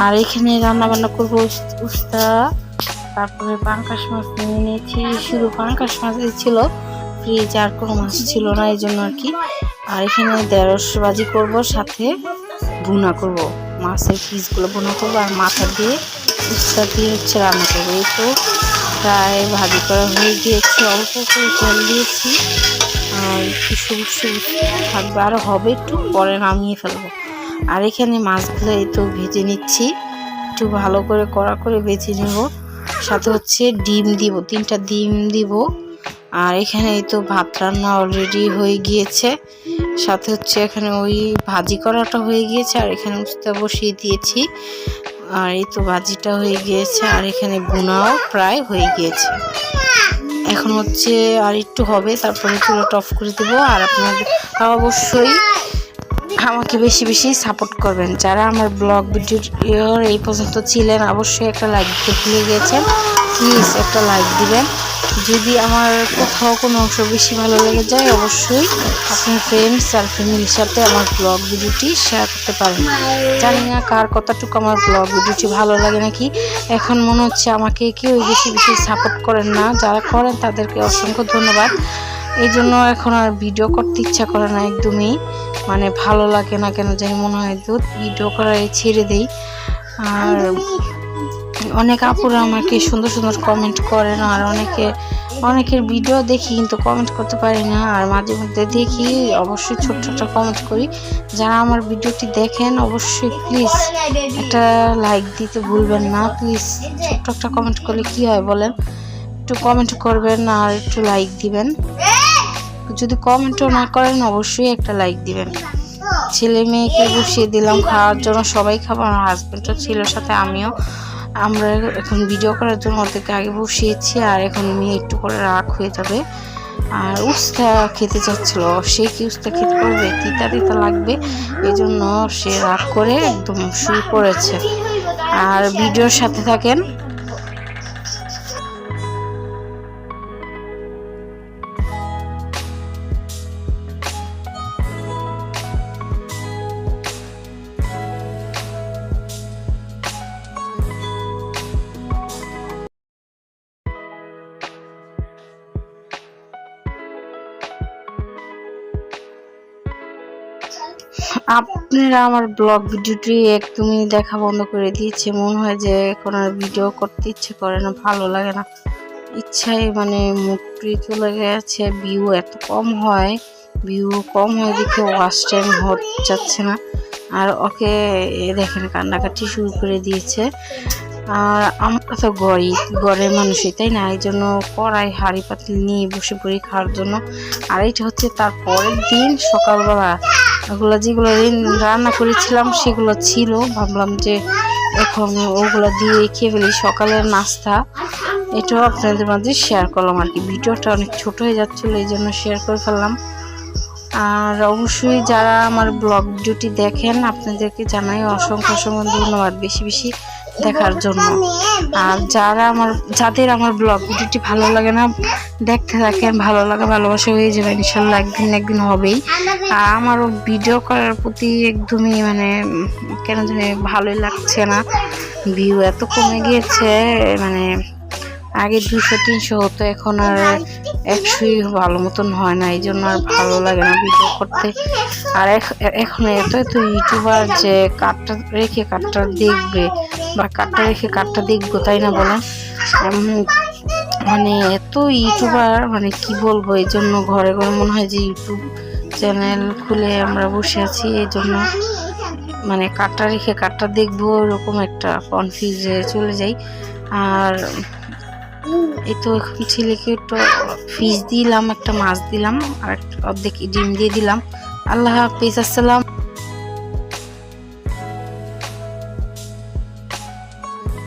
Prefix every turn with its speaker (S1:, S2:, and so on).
S1: আর এখানে রান্না বান্না করবো উস্তা, তারপরে পাঙ্কাশ মাছ নিয়ে নিয়েছি। শুধু পাঙ্কাশ মাছই ছিল, ফ্রিজ আর কোনো মাছ ছিল না, এই জন্য আর কি। আর এখানে ঢেঁড়স ভাজি করবো, সাথে ভুনা করব, মাছের পিসগুলো ভুনা করবো আর মাথা দিয়ে উস্তা দিয়ে রান্না করবো। এই তো প্রায় ভাজি করা হয়ে গিয়েছে, অল্প করে তেল দিয়েছি আর একটু সবুজ সবুজ থাকবে, আরও হবে, একটু পরে নামিয়ে ফেলবো। আর এখানে মাছগুলো এই তো ভেজে নিচ্ছি, একটু ভালো করে কড়া করে ভেজে নেব। সাথে হচ্ছে ডিম দিব, 3টা ডিম দিব। আর এখানে এই তো ভাত রান্না অলরেডি হয়ে গিয়েছে, সাথে হচ্ছে এখানে ওই ভাজি করাটা হয়ে গিয়েছে, আর এখানে উস্তা বসিয়ে দিয়েছি। আর এই তো ভাজিটা হয়ে গিয়েছে, আর এখানে ভুনাও প্রায় হয়ে গিয়েছে। এখন হচ্ছে আর একটু হবে, তারপরে চুলাটা অফ করে দেবো। আর আপনাদের অবশ্যই আমাকে বেশি বেশি সাপোর্ট করবেন। যারা আমার ব্লগ ভিডিওর এই পর্যন্ত ছিলেন, অবশ্যই একটা লাইক দিতে ভুলে গিয়েছেন, প্লিজ একটা লাইক দিবেন। যদি আমার কোথাও কোনো অংশ বেশি ভালো লেগে যায়, অবশ্যই আপনার ফ্রেন্ডস আর ফ্যামিলির সাথে আমার ব্লগ ভিডিওটি শেয়ার করতে পারেন। জানি না কার কতটুকু আমার ব্লগ ভিডিওটি ভালো লাগে নাকি। এখন মনে হচ্ছে আমাকে কেউ বেশি বেশি সাপোর্ট করেন না, যারা করেন তাদেরকে অসংখ্য ধন্যবাদ। এই জন্য এখন আর ভিডিও করতে ইচ্ছা করে না একদমই, মানে ভালো লাগে না কেন জানি, মনে হয় ভিডিও করাই ছেড়ে দেই। আর অনেক আপুরা আমাকে সুন্দর সুন্দর কমেন্ট করেন, আর অনেকের ভিডিও দেখি কিন্তু কমেন্ট করতে পারি না। আর মাঝে মধ্যে দেখি, অবশ্যই ছোট্ট একটা কমেন্ট করি। যারা আমার ভিডিওটি দেখেন, অবশ্যই প্লিজ একটা লাইক দিতে ভুলবেন না। প্লিজ ছোট্ট একটা কমেন্ট করলে কি হয় বলেন, একটু কমেন্ট করবেন আর একটু লাইক দিবেন। যদি কমেন্টও না করেন, অবশ্যই একটা লাইক দিবেন। ছেলে মেয়েকে বসিয়ে দিলাম খাওয়ার জন্য, সবাই খাবো, আমার হাজব্যান্ডও ছিল সাথে, আমিও। আমরা এখন ভিডিও করার জন্য ওদেরকে আগে বসিয়েছি, আর এখন মেয়ে একটু করে রাগ হয়ে যাবে। আর উস্তা খেতে চাচ্ছিল, সে কি উস্তা খেতে পারবে, তিতা তিতা লাগবে, এই জন্য সে রাগ করে একদম শুয়ে পড়েছে। আর ভিডিওর সাথে থাকেন। আপনারা আমার ব্লগ ভিডিওটি একদমই দেখা বন্ধ করে দিয়েছে, মনে হয় যে এখন আর ভিডিও করতে ইচ্ছে করে না, ভালো লাগে না, ইচ্ছাই মানে মুডটি চলে গেছে। ভিউ এত কম হয়, দেখে ওয়াচ টাইম যাচ্ছে না। আর ওকে দেখেন কান্নাকাটি শুরু করে দিয়েছে। আর আমরা তো ঘরের মানুষই, তাই না, এই জন্য কড়াই হাঁড়ি পাতিল নিয়ে বসে পড়ি খাওয়ার জন্য। আর এইটা হচ্ছে তার পরের দিন সকালবেলা, যেগুলো রান্না করেছিলাম সেগুলো ছিল, ভাবলাম যে এখন ওগুলো দিয়ে খেয়ে ফেলি সকালের নাস্তা। এটাও আপনাদের মাঝে শেয়ার করলাম আর কি। ভিডিওটা অনেক ছোট হয়ে যাচ্ছিল, এই জন্য শেয়ার করে ফেললাম। আর অবশ্যই যারা আমার ব্লগ ভিডিওটি দেখেন, আপনাদেরকে জানাই অসংখ্য অসংখ্য ধন্যবাদ বেশি বেশি দেখার জন্য। আর যাদের আমার ব্লগ ভিডিওটি ভালো লাগে না, দেখতে থাকেন, ভালো লাগে, ভালোবাসা হয়ে যাবে ইনশাল্লাহ, একদিন না একদিন হবেই। আর আমারও ভিডিও করার প্রতি একদমই মানে কেন জানি ভালোই লাগছে না, ভিউ এত কমে গিয়েছে, মানে আগে 200-300 হতো, এখন আর 100ই ভালো মতন হয় না, এই জন্য আর ভালো লাগে না ভিডিও করতে। আর এখন এত ইউটিউবার যে কাটটা রেখে কাটটা দেখবে, বা কাটটা রেখে কাটটা দেখবো, তাই না বলেন, মানে এত ইউটিউবার, মানে কি বলবো, এই জন্য ঘরে ঘরে মনে হয় যে ইউটিউব চ্যানেল খুলে আমরা বসে আছি, এই জন্য মানে কাটটা রেখে কাটটা দেখবো, এরকম একটা কনফিউজে চলে যাই। আর এই তো এখন ছেলেকে একটু ফিশ দিলাম, একটা মাছ দিলাম, আর অর্ধেক ডিম দিয়ে দিলাম। আল্লাহ হাফিজ, আসসালাম।